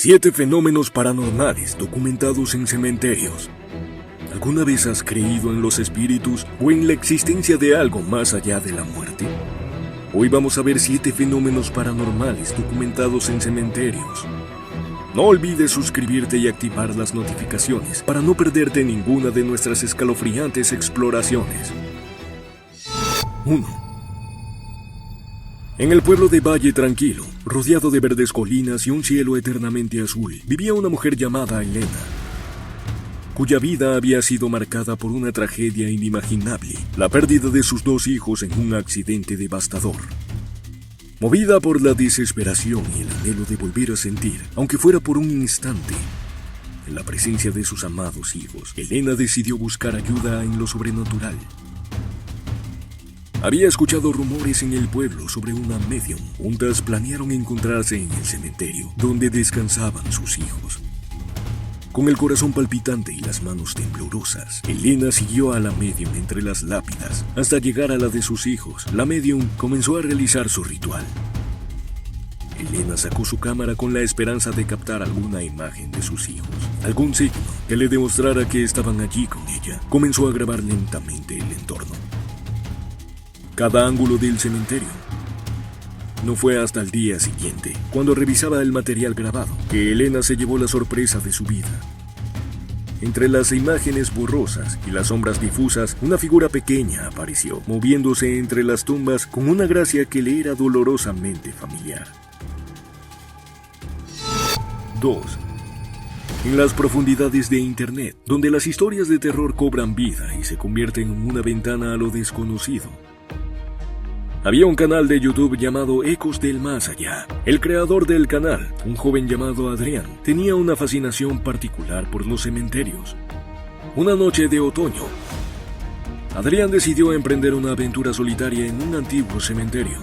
7 fenómenos paranormales documentados en cementerios. ¿Alguna vez has creído en los espíritus o en la existencia de algo más allá de la muerte? Hoy vamos a ver 7 fenómenos paranormales documentados en cementerios. No olvides suscribirte y activar las notificaciones para no perderte ninguna de nuestras escalofriantes exploraciones. 1. En el pueblo de Valle Tranquilo, rodeado de verdes colinas y un cielo eternamente azul, vivía una mujer llamada Elena, cuya vida había sido marcada por una tragedia inimaginable, la pérdida de sus 2 hijos en un accidente devastador. Movida por la desesperación y el anhelo de volver a sentir, aunque fuera por un instante, en la presencia de sus amados hijos, Elena decidió buscar ayuda en lo sobrenatural. Había escuchado rumores en el pueblo sobre una medium. Juntas planearon encontrarse en el cementerio, donde descansaban sus hijos. Con el corazón palpitante y las manos temblorosas, Elena siguió a la medium entre las lápidas, hasta llegar a la de sus hijos. La medium comenzó a realizar su ritual. Elena sacó su cámara con la esperanza de captar alguna imagen de sus hijos, algún signo que le demostrara que estaban allí con ella. Comenzó a grabar lentamente el entorno, cada ángulo del cementerio. No fue hasta el día siguiente, cuando revisaba el material grabado, que Elena se llevó la sorpresa de su vida. Entre las imágenes borrosas y las sombras difusas, una figura pequeña apareció, moviéndose entre las tumbas con una gracia que le era dolorosamente familiar. 2. En las profundidades de Internet, donde las historias de terror cobran vida y se convierten en una ventana a lo desconocido, había un canal de YouTube llamado Ecos del Más Allá. El creador del canal, un joven llamado Adrián, tenía una fascinación particular por los cementerios. Una noche de otoño, Adrián decidió emprender una aventura solitaria en un antiguo cementerio,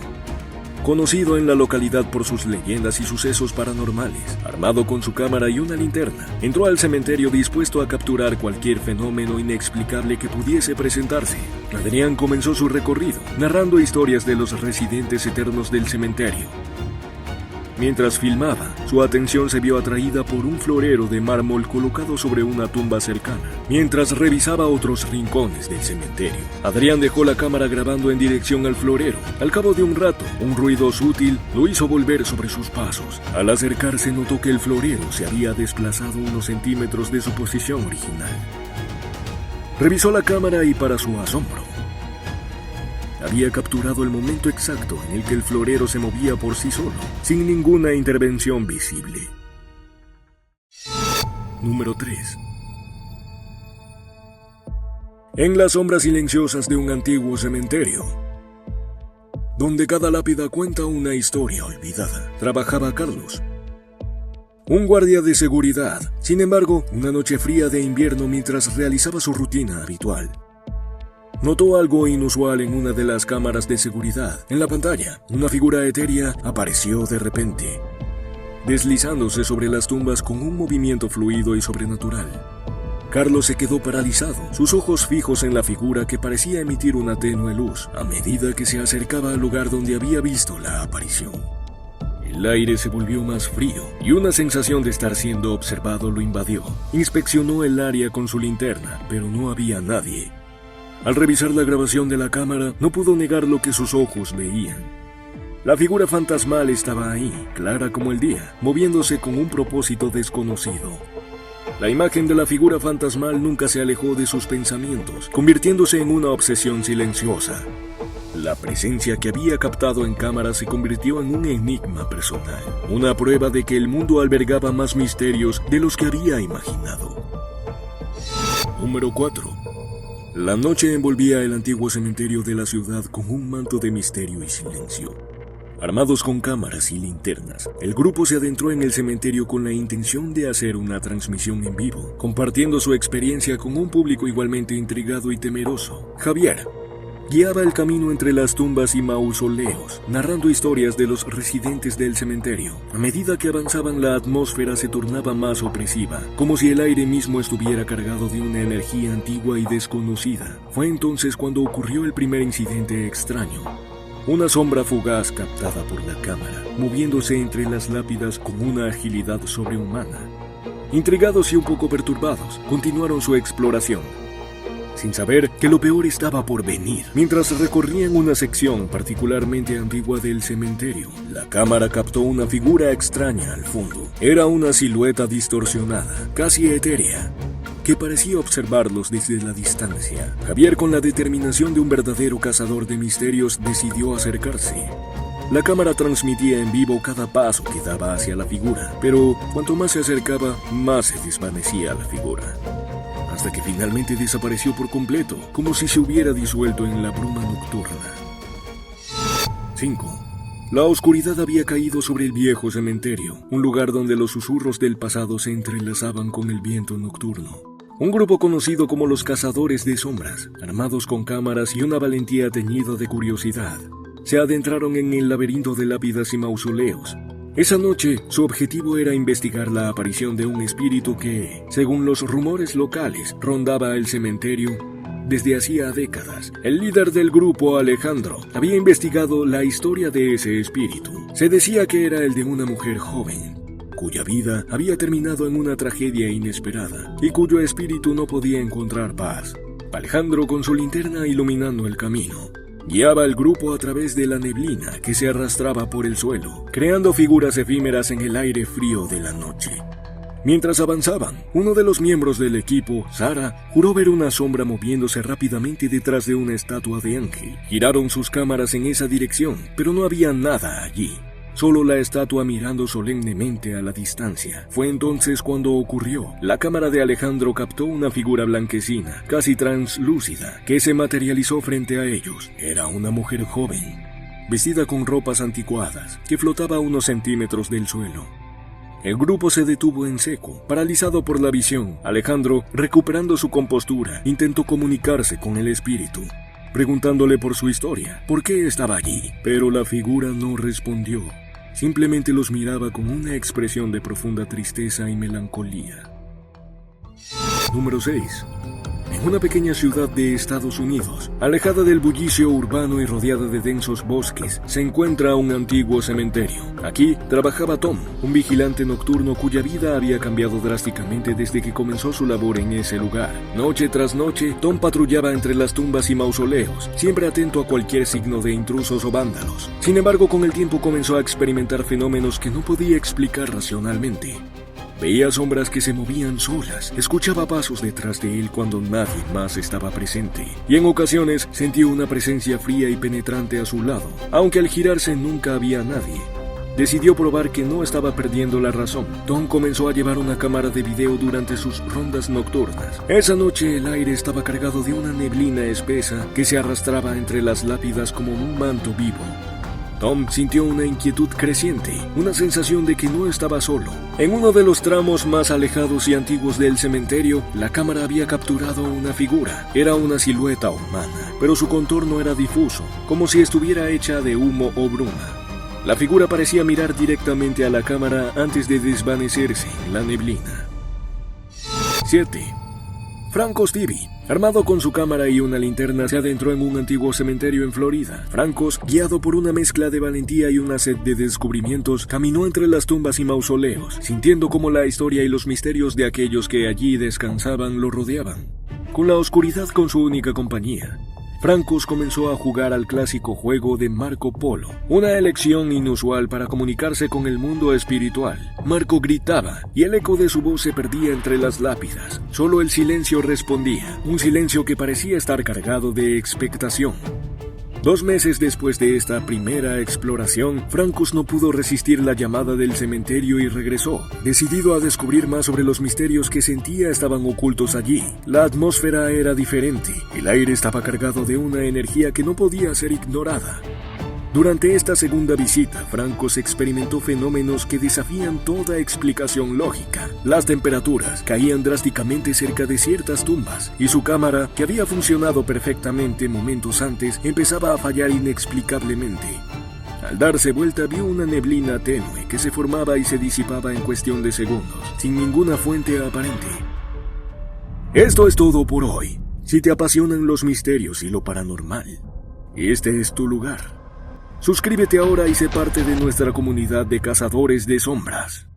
conocido en la localidad por sus leyendas y sucesos paranormales. Armado con su cámara y una linterna, entró al cementerio dispuesto a capturar cualquier fenómeno inexplicable que pudiese presentarse. Adrián comenzó su recorrido, narrando historias de los residentes eternos del cementerio. Mientras filmaba, su atención se vio atraída por un florero de mármol colocado sobre una tumba cercana. Mientras revisaba otros rincones del cementerio, Adrián dejó la cámara grabando en dirección al florero. Al cabo de un rato, un ruido sutil lo hizo volver sobre sus pasos. Al acercarse, notó que el florero se había desplazado unos centímetros de su posición original. Revisó la cámara y, para su asombro, había capturado el momento exacto en el que el florero se movía por sí solo, sin ninguna intervención visible. Número 3. En las sombras silenciosas de un antiguo cementerio, donde cada lápida cuenta una historia olvidada, trabajaba Carlos, un guardia de seguridad. Sin embargo, una noche fría de invierno, mientras realizaba su rutina habitual, notó algo inusual en una de las cámaras de seguridad. En la pantalla, una figura etérea apareció de repente, deslizándose sobre las tumbas con un movimiento fluido y sobrenatural. Carlos se quedó paralizado, sus ojos fijos en la figura que parecía emitir una tenue luz a medida que se acercaba al lugar donde había visto la aparición. El aire se volvió más frío y una sensación de estar siendo observado lo invadió. Inspeccionó el área con su linterna, pero no había nadie. Al revisar la grabación de la cámara, no pudo negar lo que sus ojos veían. La figura fantasmal estaba ahí, clara como el día, moviéndose con un propósito desconocido. La imagen de la figura fantasmal nunca se alejó de sus pensamientos, convirtiéndose en una obsesión silenciosa. La presencia que había captado en cámara se convirtió en un enigma personal, una prueba de que el mundo albergaba más misterios de los que había imaginado. Número 4. La noche envolvía el antiguo cementerio de la ciudad con un manto de misterio y silencio. Armados con cámaras y linternas, el grupo se adentró en el cementerio con la intención de hacer una transmisión en vivo, compartiendo su experiencia con un público igualmente intrigado y temeroso. Javier guiaba el camino entre las tumbas y mausoleos, narrando historias de los residentes del cementerio. A medida que avanzaban, la atmósfera se tornaba más opresiva, como si el aire mismo estuviera cargado de una energía antigua y desconocida. Fue entonces cuando ocurrió el primer incidente extraño. una sombra fugaz captada por la cámara, moviéndose entre las lápidas con una agilidad sobrehumana. Intrigados y un poco perturbados, continuaron su exploración, sin saber que lo peor estaba por venir. Mientras recorrían una sección particularmente antigua del cementerio, la cámara captó una figura extraña al fondo. Era una silueta distorsionada, casi etérea, que parecía observarlos desde la distancia. Javier, con la determinación de un verdadero cazador de misterios, decidió acercarse. La cámara transmitía en vivo cada paso que daba hacia la figura, pero cuanto más se acercaba, más se desvanecía la figura, hasta que finalmente desapareció por completo, como si se hubiera disuelto en la bruma nocturna. 5. La oscuridad había caído sobre el viejo cementerio, un lugar donde los susurros del pasado se entrelazaban con el viento nocturno. Un grupo conocido como los Cazadores de Sombras, armados con cámaras y una valentía teñida de curiosidad, se adentraron en el laberinto de lápidas y mausoleos. Esa noche, su objetivo era investigar la aparición de un espíritu que, según los rumores locales, rondaba el cementerio desde hacía décadas. El líder del grupo, Alejandro, había investigado la historia de ese espíritu. Se decía que era el de una mujer joven, cuya vida había terminado en una tragedia inesperada y cuyo espíritu no podía encontrar paz. Alejandro, con su linterna iluminando el camino, guiaba al grupo a través de la neblina que se arrastraba por el suelo, creando figuras efímeras en el aire frío de la noche. Mientras avanzaban, uno de los miembros del equipo, Sara, juró ver una sombra moviéndose rápidamente detrás de una estatua de ángel. Giraron sus cámaras en esa dirección, pero no había nada allí, solo la estatua mirando solemnemente a la distancia. Fue entonces cuando ocurrió. La cámara de Alejandro captó una figura blanquecina, casi translúcida, que se materializó frente a ellos. Era una mujer joven, vestida con ropas anticuadas, que flotaba a unos centímetros del suelo. El grupo se detuvo en seco, paralizado por la visión. Alejandro, recuperando su compostura, intentó comunicarse con el espíritu, preguntándole por su historia, por qué estaba allí, pero la figura no respondió. Simplemente los miraba con una expresión de profunda tristeza y melancolía. Número 6. En una pequeña ciudad de Estados Unidos, alejada del bullicio urbano y rodeada de densos bosques, se encuentra un antiguo cementerio. Aquí trabajaba Tom, un vigilante nocturno cuya vida había cambiado drásticamente desde que comenzó su labor en ese lugar. Noche tras noche, Tom patrullaba entre las tumbas y mausoleos, siempre atento a cualquier signo de intrusos o vándalos. Sin embargo, con el tiempo comenzó a experimentar fenómenos que no podía explicar racionalmente. Veía sombras que se movían solas, escuchaba pasos detrás de él cuando nadie más estaba presente, y en ocasiones sentía una presencia fría y penetrante a su lado, aunque al girarse nunca había nadie. Decidió probar que no estaba perdiendo la razón. Tom comenzó a llevar una cámara de video durante sus rondas nocturnas. Esa noche el aire estaba cargado de una neblina espesa que se arrastraba entre las lápidas como un manto vivo. Tom sintió una inquietud creciente, una sensación de que no estaba solo. En uno de los tramos más alejados y antiguos del cementerio, la cámara había capturado una figura. Era una silueta humana, pero su contorno era difuso, como si estuviera hecha de humo o bruma. La figura parecía mirar directamente a la cámara antes de desvanecerse en la neblina. 7. Franco Stevie, armado con su cámara y una linterna, se adentró en un antiguo cementerio en Florida. Francos, guiado por una mezcla de valentía y una sed de descubrimientos, caminó entre las tumbas y mausoleos, sintiendo cómo la historia y los misterios de aquellos que allí descansaban lo rodeaban. Con la oscuridad con su única compañía, Francos comenzó a jugar al clásico juego de Marco Polo, una elección inusual para comunicarse con el mundo espiritual. Marco gritaba y el eco de su voz se perdía entre las lápidas. Solo el silencio respondía, un silencio que parecía estar cargado de expectación. 2 meses después de esta primera exploración, Francos no pudo resistir la llamada del cementerio y regresó, decidido a descubrir más sobre los misterios que sentía estaban ocultos allí. La atmósfera era diferente, el aire estaba cargado de una energía que no podía ser ignorada. Durante esta segunda visita, Francos experimentó fenómenos que desafían toda explicación lógica. Las temperaturas caían drásticamente cerca de ciertas tumbas, y su cámara, que había funcionado perfectamente momentos antes, empezaba a fallar inexplicablemente. Al darse vuelta, vio una neblina tenue que se formaba y se disipaba en cuestión de segundos, sin ninguna fuente aparente. Esto es todo por hoy. Si te apasionan los misterios y lo paranormal, este es tu lugar. Suscríbete ahora y sé parte de nuestra comunidad de cazadores de sombras.